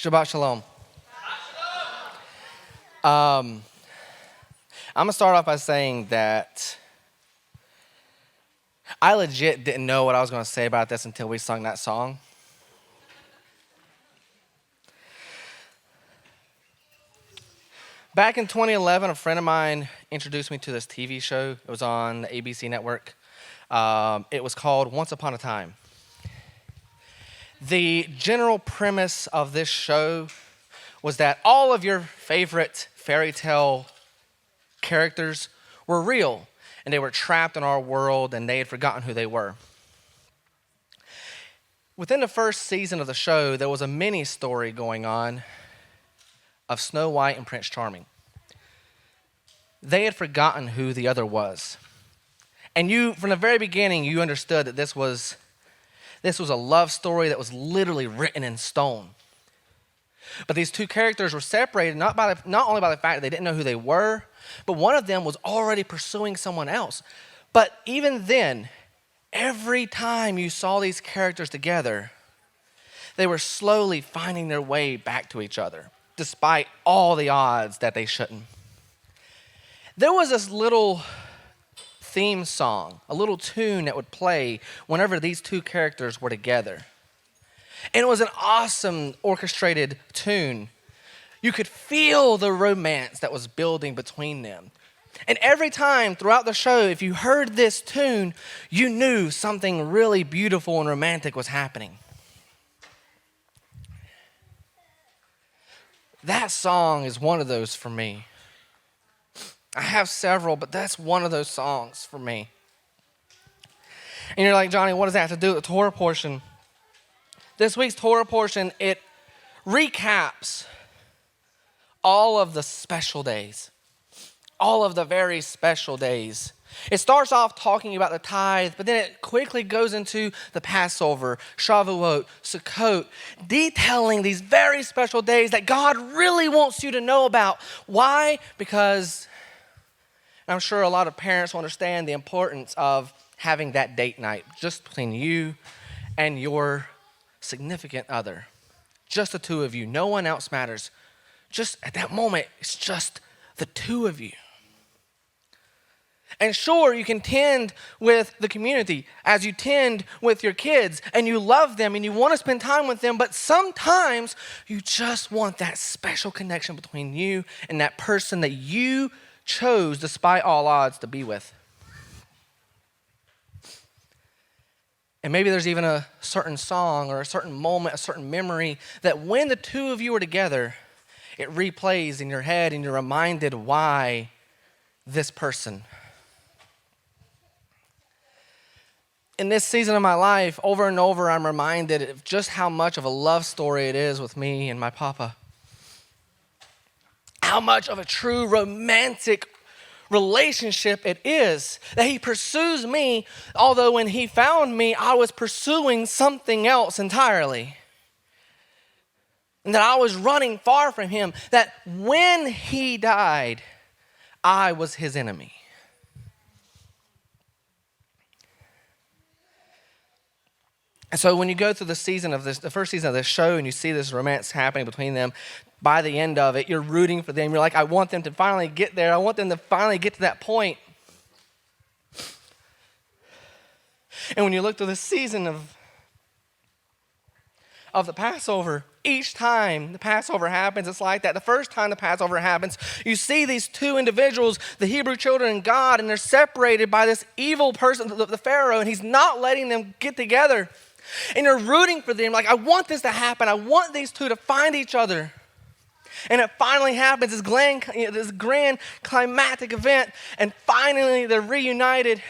Shabbat Shalom. I'm going to start off by saying that I legit didn't know what I was going to say about this until we sung that song. Back in 2011, a friend of mine introduced me to this TV show. It was on the ABC network. It was called Once Upon a Time. The general premise of this show was that all of your favorite fairy tale characters were real, and they were trapped in our world, and they had forgotten who they were. Within the first season of the show, there was a mini story going on of Snow White and Prince Charming. They had forgotten who the other was. And from the very beginning, you understood that this was a love story that was literally written in stone. But these two characters were separated not only by the fact that they didn't know who they were, but one of them was already pursuing someone else. But even then, every time you saw these characters together, they were slowly finding their way back to each other, despite all the odds that they shouldn't. There was this little theme song, a little tune that would play whenever these two characters were together. And it was an awesome orchestrated tune. You could feel the romance that was building between them. And every time throughout the show, if you heard this tune, you knew something really beautiful and romantic was happening. That song is one of those for me. I have several, but that's one of those songs for me. And you're like, Johnny, what does that have to do with the Torah portion? This week's Torah portion, it recaps all of the special days, all of the very special days. It starts off talking about the tithe, but then it quickly goes into the Passover, Shavuot, Sukkot, detailing these very special days that God really wants you to know about. Why? Because I'm sure a lot of parents will understand the importance of having that date night just between you and your significant other. Just the two of you. No one else matters. Just at that moment, it's just the two of you. And sure, you can tend with the community as you tend with your kids, and you love them and you want to spend time with them, but sometimes you just want that special connection between you and that person that you chose despite all odds to be with. And maybe there's even a certain song or a certain moment, a certain memory that when the two of you are together, it replays in your head and you're reminded why this person. In this season of my life, over and over, I'm reminded of just how much of a love story it is with me and my papa. How much of a true romantic relationship it is that he pursues me, although when he found me, I was pursuing something else entirely. And that I was running far from him, that when he died, I was his enemy. And so when you go through the first season of this show, and you see this romance happening between them, by the end of it, you're rooting for them. You're like, I want them to finally get there. I want them to finally get to that point. And when you look through the season of the Passover, each time the Passover happens, it's like that. The first time the Passover happens, you see these two individuals, the Hebrew children and God, and they're separated by this evil person, the Pharaoh, and he's not letting them get together. And you're rooting for them, like, I want this to happen. I want these two to find each other. And it finally happens, this grand climactic event, and finally they're reunited.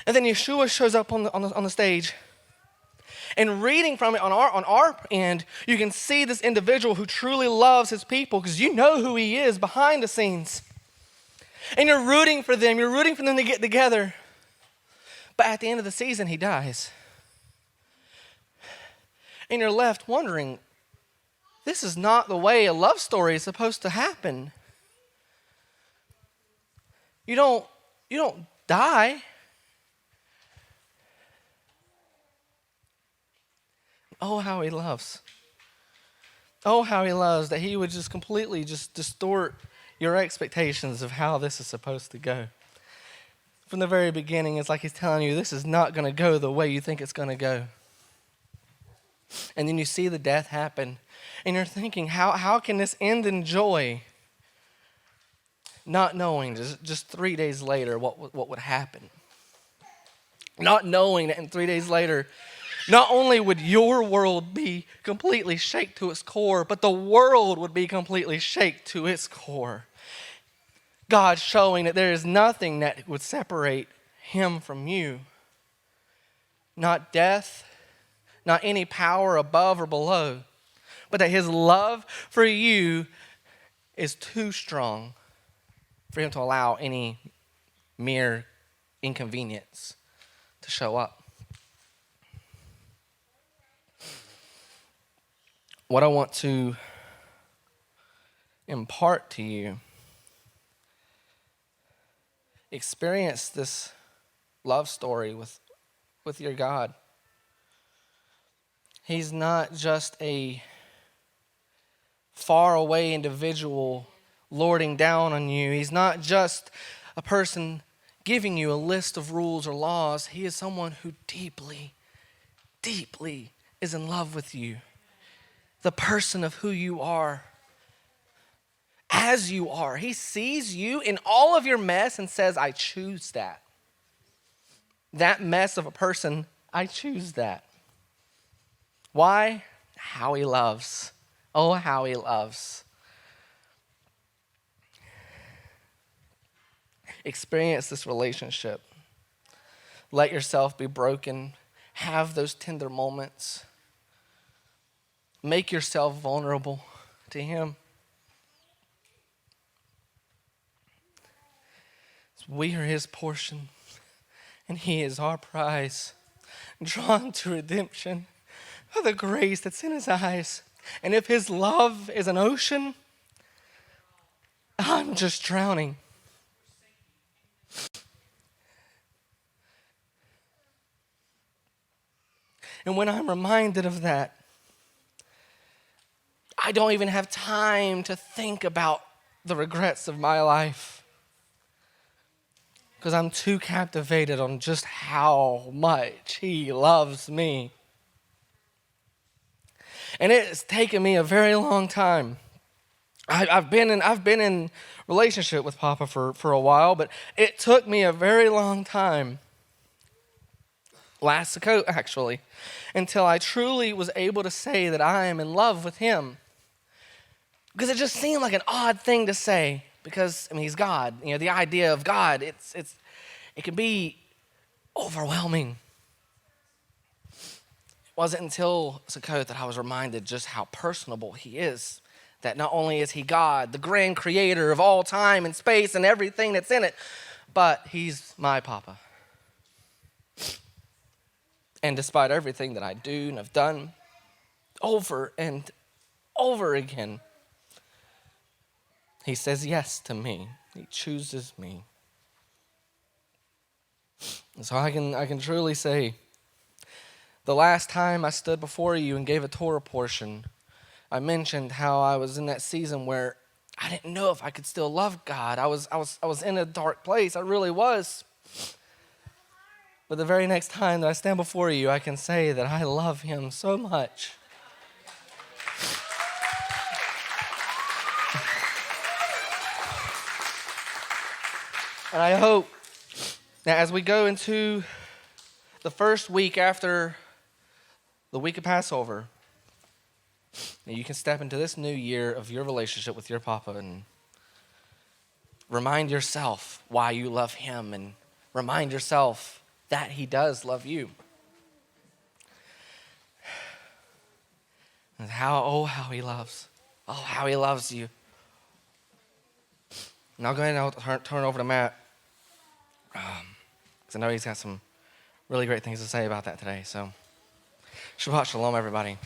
And then Yeshua shows up on the stage. And reading from it on our end, you can see this individual who truly loves his people, because you know who he is behind the scenes. And you're rooting for them. You're rooting for them to get together. But at the end of the season, he dies. And you're left wondering, this is not the way a love story is supposed to happen. You don't die. Oh, how he loves. Oh, how he loves that he would just completely just distort your expectations of how this is supposed to go. From the very beginning, it's like he's telling you this is not going to go the way you think it's going to go. And then you see the death happen, and you're thinking, how can this end in joy? Not knowing just 3 days later what would happen. Not knowing that in 3 days later, not only would your world be completely shaked to its core, but the world would be completely shaked to its core. God showing that there is nothing that would separate him from you. Not death, not any power above or below, but that his love for you is too strong for him to allow any mere inconvenience to show up. What I want to impart to you, experience this love story with your God. He's not just a faraway individual lording down on you. He's not just a person giving you a list of rules or laws. He is someone who deeply, deeply is in love with you. The person of who you are, as you are. He sees you in all of your mess and says, I choose that. That mess of a person, I choose that. Why? How he loves. Oh, how he loves. Experience this relationship. Let yourself be broken. Have those tender moments. Make yourself vulnerable to him. We are his portion, and he is our prize, drawn to redemption by the grace that's in his eyes. And if his love is an ocean, I'm just drowning. And when I'm reminded of that, I don't even have time to think about the regrets of my life, because I'm too captivated on just how much he loves me. And it's taken me a very long time. I've been in relationship with Papa for a while, but it took me a very long time, last Sukkot actually, until I truly was able to say that I am in love with him. Because it just seemed like an odd thing to say, because he's God. You know, the idea of God, it can be overwhelming. It wasn't until Sukkot that I was reminded just how personable he is. That not only is he God, the grand creator of all time and space and everything that's in it, but he's my Papa. And despite everything that I do and have done over and over again, he says yes to me. He chooses me. And so I can truly say, the last time I stood before you and gave a Torah portion, I mentioned how I was in that season where I didn't know if I could still love God. I was in a dark place. I really was. But the very next time that I stand before you, I can say that I love him so much. And I hope that as we go into the first week after the week of Passover, that you can step into this new year of your relationship with your Papa and remind yourself why you love him and remind yourself that he does love you. And how he loves. Oh, how he loves you. And I'll go ahead and I'll turn over to Matt. Because I know he's got some really great things to say about that today. So, Shabbat Shalom, everybody.